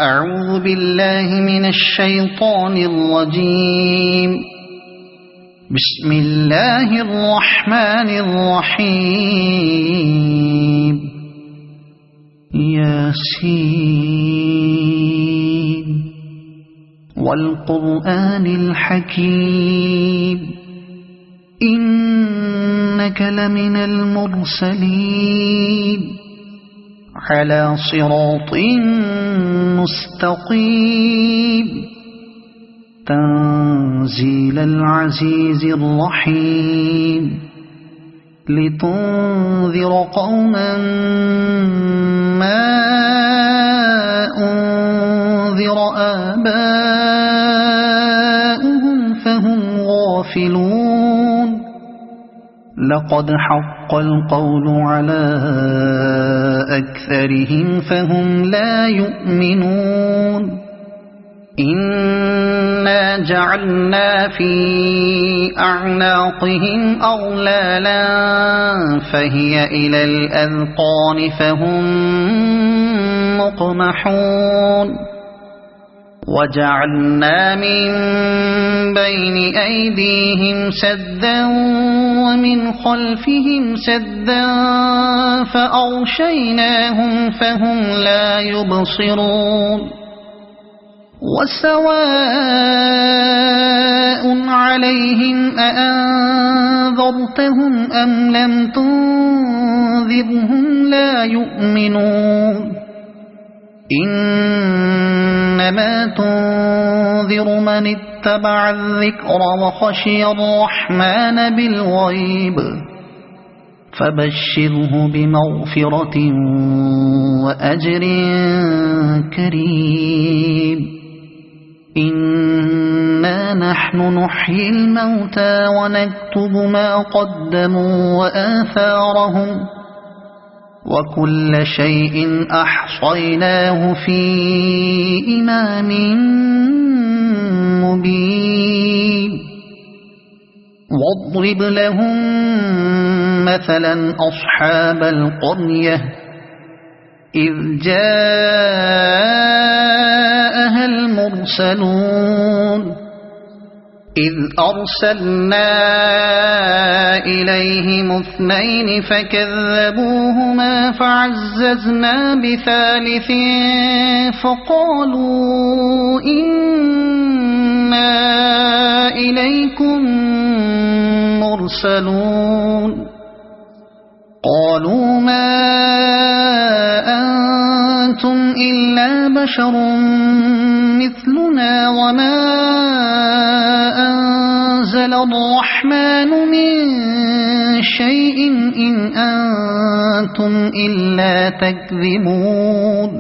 أعوذ بالله من الشيطان الرجيم. بسم الله الرحمن الرحيم. ياسين والقرآن الحكيم إنك لمن المرسلين على صراط مستقيم تنزيل العزيز الرحيم لتنذر قوما ما أنذر آباؤهم فهم غافلون. لقد حق القول على أكثرهم فهم لا يؤمنون. إنا جعلنا في أعناقهم أغلالا فهي إلى الأذقان فهم مقمحون. وجعلنا من بين أيديهم سدا ومن خلفهم سدا فأغشيناهم فهم لا يبصرون. وسواء عليهم أأنذرتهم أم لم تنذرهم لا يؤمنون. إنما تنذر من اتبع الذكر وخشي الرحمن بالغيب فبشره بمغفرة وأجر كريم. إنا نحن نحيي الموتى ونكتب ما قدموا وآثارهم وكل شيء أحصيناه في إمام مبين. واضرب لهم مثلا أصحاب القرية إذ جاءها المرسلون إذ أرسلنا إليهم اثنين فكذبوهما فعززنا بثالث فقالوا إنا إليكم مرسلون. قالوا ما أنتم إلا بشر مثلنا وما أنزل الرحمن من شيء إن أنتم إلا تكذبون.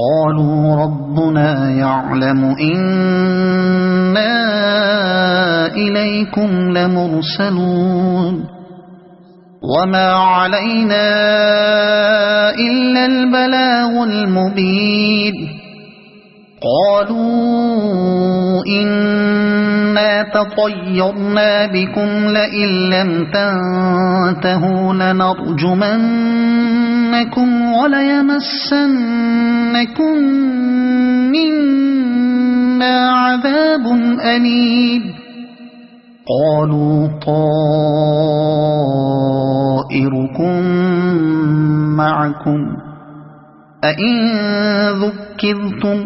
قالوا ربنا يعلم إنا إليكم لمرسلون وما علينا إلا البلاغ المبين. قالوا إنا تطيرنا بكم لئن لم تنتهوا لنرجمنكم وليمسنكم منا عذاب أليم. قالوا طائركم معكم أئن ذكرتم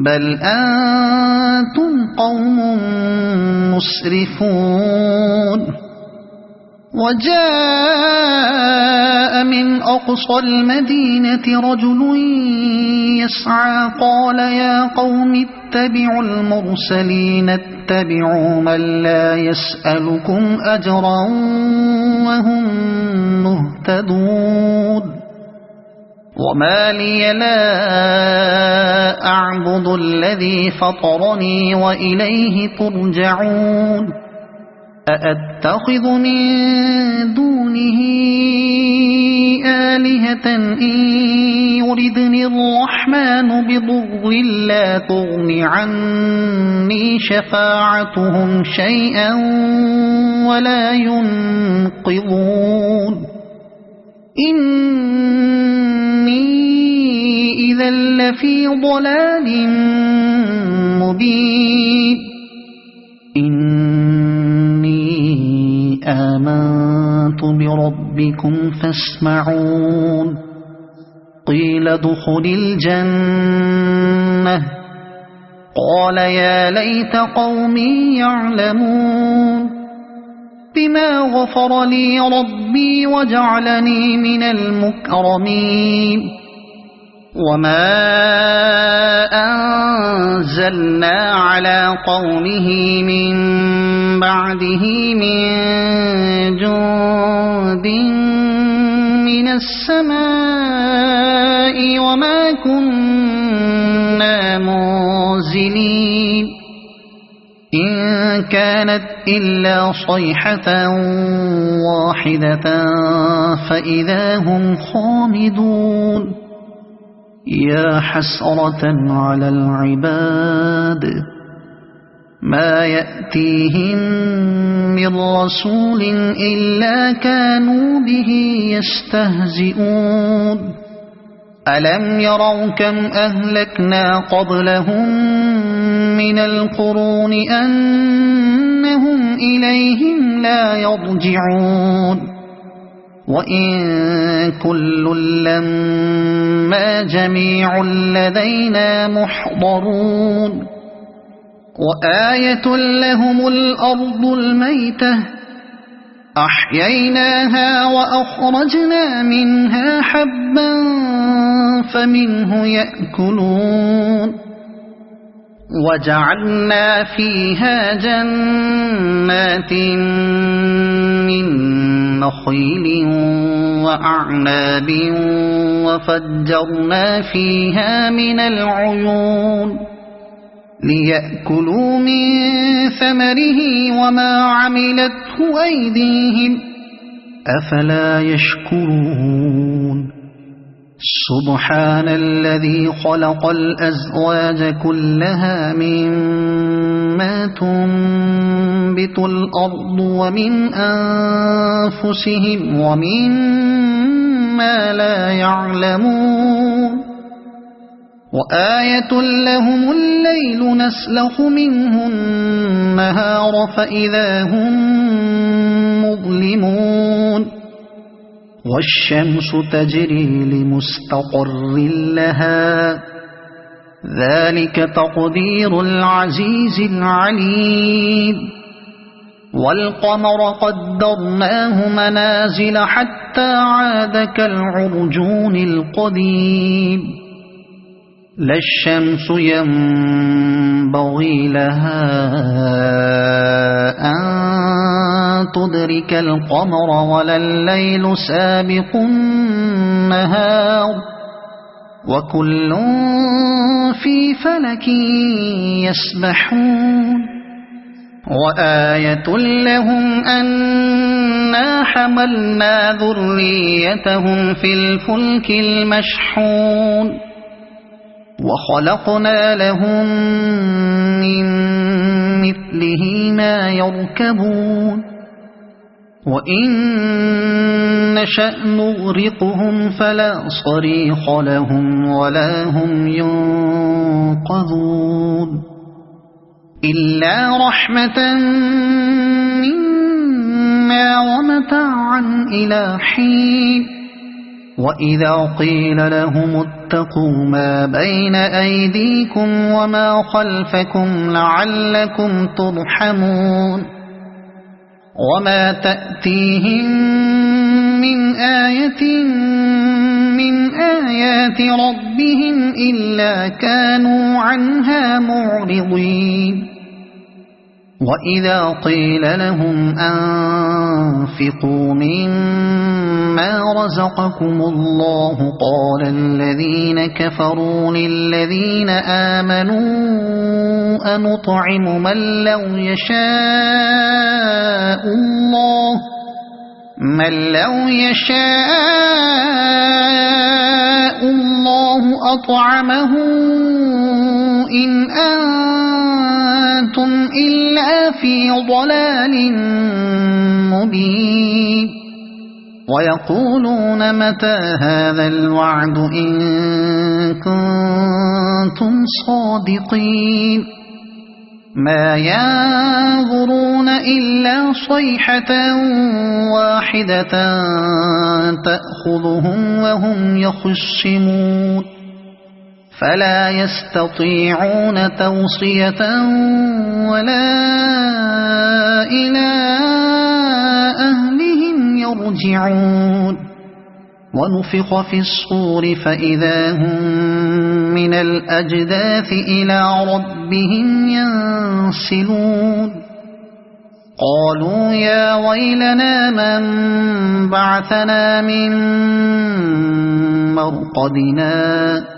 بل أنتم قوم مسرفون. وجاء من أقصى المدينة رجل يسعى قال يا قوم اتبعوا المرسلين اتبعوا من لا يسألكم أجرا وهم مهتدون. وما لي لا أعبد الذي فطرني وإليه ترجعون. أأتخذ من دونه آلهة إن يردني الرحمن بضر لا تغن عني شفاعتهم شيئا ولا ينقذون. إني إذا لفي ضلال مبين إني آمنت بربكم فاسمعون قيل ادخل الجنة قال يا ليت قومي يعلمون بما غفر لي ربي وجعلني من المكرمين وما أنزلنا على قومه من بعده من جند من السماء وما كنا منزلين إن كانت إلا صيحة واحدة فإذا هم خامدون يا حسرة على العباد ما يأتيهم من رسول إلا كانوا به يستهزئون ألم يروا كم أهلكنا قبلهم من القرون أنهم إليهم لا يرجعون وإن كل لما جميع لدينا محضرون وآية لهم الأرض الميتة أحييناها وأخرجنا منها حبا فمنه يأكلون وجعلنا فيها جنات من نخيل وأعناب وفجرنا فيها من العيون ليأكلوا من ثمره وما عملته أيديهم أفلا يشكرون سبحان الذي خلق الأزواج كلها مما تنبت الأرض ومن أنفسهم ومما لا يعلمون وآية لهم الليل نسلخ منه النهار فإذا هم مظلمون والشمس تجري لمستقر لها ذلك تقدير العزيز العليم والقمر قدرناه منازل حتى عاد كالعرجون القديم لا الشمس ينبغي لها أن تدرك القمر ولا الليل سابق النهار وكل في فلك يسبحون وآية لهم أنا حملنا ذريتهم في الفلك المشحون وخلقنا لهم من مثله ما يركبون وإن نشأ نغرقهم فلا صريخ لهم ولا هم ينقذون إلا رحمة منا ومتاعا إلى حين وإذا قيل لهم اتقوا ما بين أيديكم وما خلفكم لعلكم ترحمون وما تأتيهم من آية من آيات ربهم إلا كانوا عنها معرضين وإذا قيل لهم أنفقوا مما رزقكم الله قال الذين كفروا للذين آمنوا أنطعم من لو يشاء الله أطعمه إن أنتم إلا في ضلال مبين ويقولون متى هذا الوعد إن كنتم صادقين ما ينظرون إلا صيحة واحدة تأخذهم وهم يخصمون فلا يستطيعون توصية ولا إلى أهلهم يرجعون ونفخ في الصور فإذا هم من الأجداث إلى ربهم ينسلون قالوا يا ويلنا من بعثنا من مرقدنا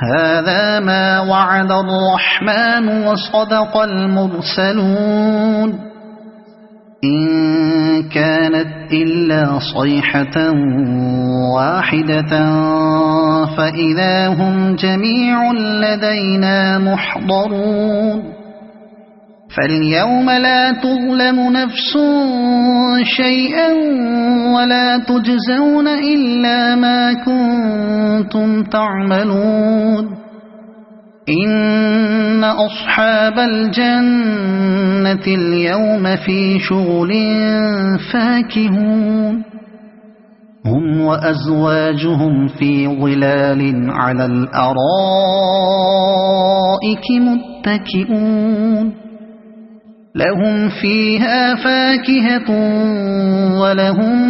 هذا ما وعد الرحمن وصدق المرسلون إن كانت إلا صيحة واحدة فإذا هم جميع لدينا محضرون فاليوم لا تظلم نفس شيئا ولا تجزون إلا ما كنتم تعملون إن أصحاب الجنة اليوم في شغل فاكهون هم وأزواجهم في ظلال على الأرائك متكئون لهم فيها فاكهة ولهم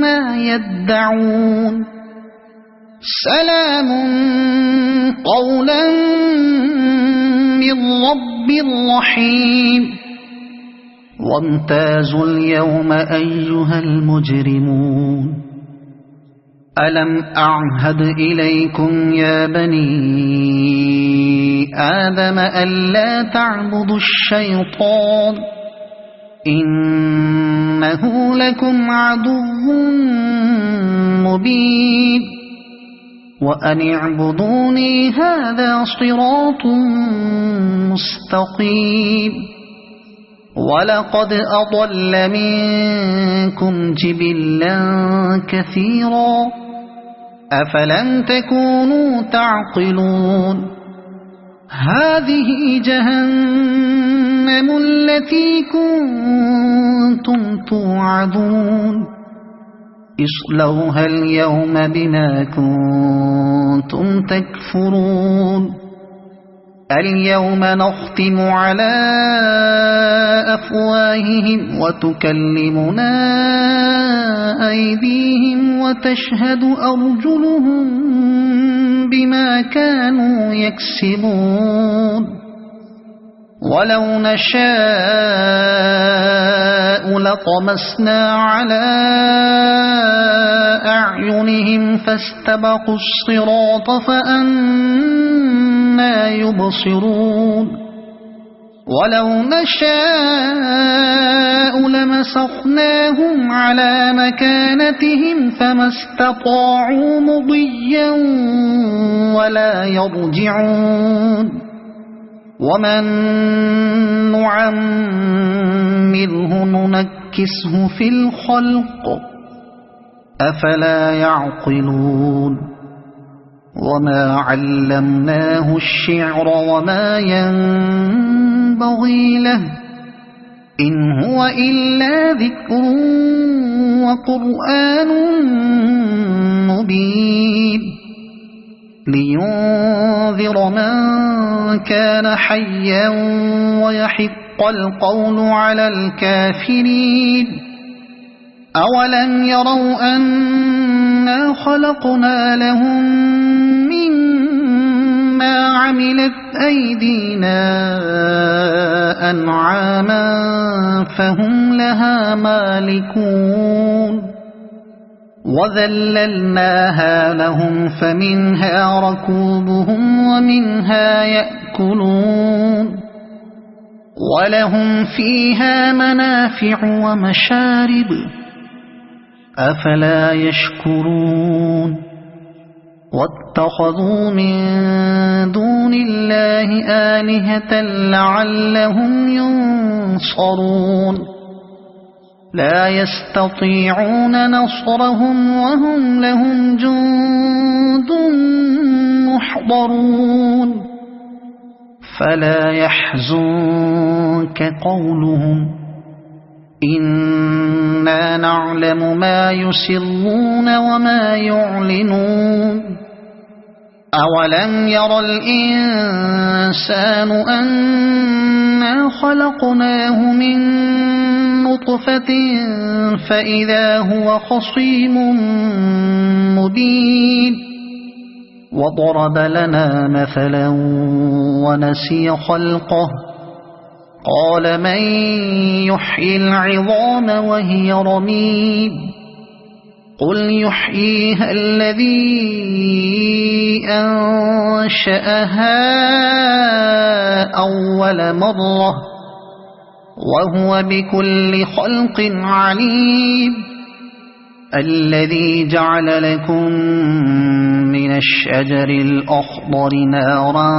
ما يدعون سلام قولا من رب رحيم وامتازوا اليوم أيها المجرمون ألم أعهد إليكم يا بني آدم ألا تعبدوا الشيطان إنه لكم عدو مبين وأن اعبدوني هذا صراط مستقيم ولقد أضل منكم جبلا كثيرا أفلم تكونوا تعقلون هذه جهنم التي كنتم توعدون اصلوها اليوم بما كنتم تكفرون اليوم نختم على أفواههم وتكلمنا أيديهم وتشهد أرجلهم بما كانوا يكسبون ولو نشاء لطمسنا على أعينهم فاستبقوا الصراط فأنى يبصرون ولو نشاء لمسخناهم على مكانتهم فما استطاعوا مضيا ولا يرجعون ومن نعمره ننكسه في الخلق أفلا يعقلون وما علمناه الشعر وما ينبغي له إن هو إلا ذكر وقرآن مبين لينذر من كان حيا ويحق القول على الكافرين أولم يروا أنا خلقنا لهم مما عملت أيدينا أنعاما فهم لها مالكون وذللناها لهم فمنها ركوبهم ومنها يأكلون ولهم فيها منافع ومشارب أفلا يشكرون واتخذوا من دون الله آلهة لعلهم ينصرون لا يستطيعون نصرهم وهم لهم جند محضرون فلا يحزنك قولهم إنا نعلم ما يسرون وما يعلنون أولم ير الإنسان أنا خلقناه من نطفة فإذا هو خصيم مبين وضرب لنا مثلا ونسي خلقه قال من يحيي العظام وهي رميم قل يحييها الذي أنشأها أول مرة وهو بكل خلق عليم الذي جعل لكم من الشجر الأخضر نارا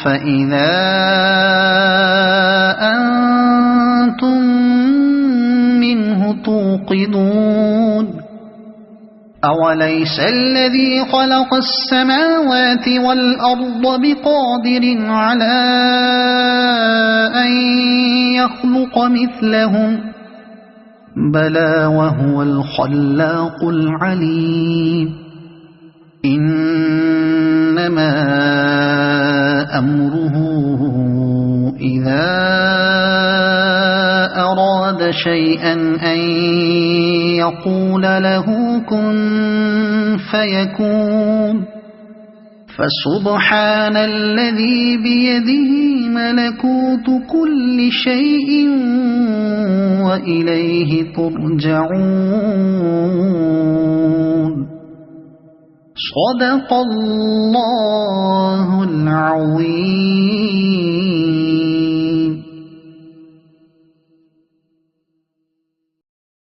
فإذا أنتم منه توقدون أوليس الذي خلق السماوات والأرض بقادر على أن يخلق مثلهم بلى وهو الخلاق العليم إنما أمره إذا أراد شيئا أن يقول له كن فيكون فسبحان الذي بيده ملكوت كل شيء وإليه ترجعون صدق الله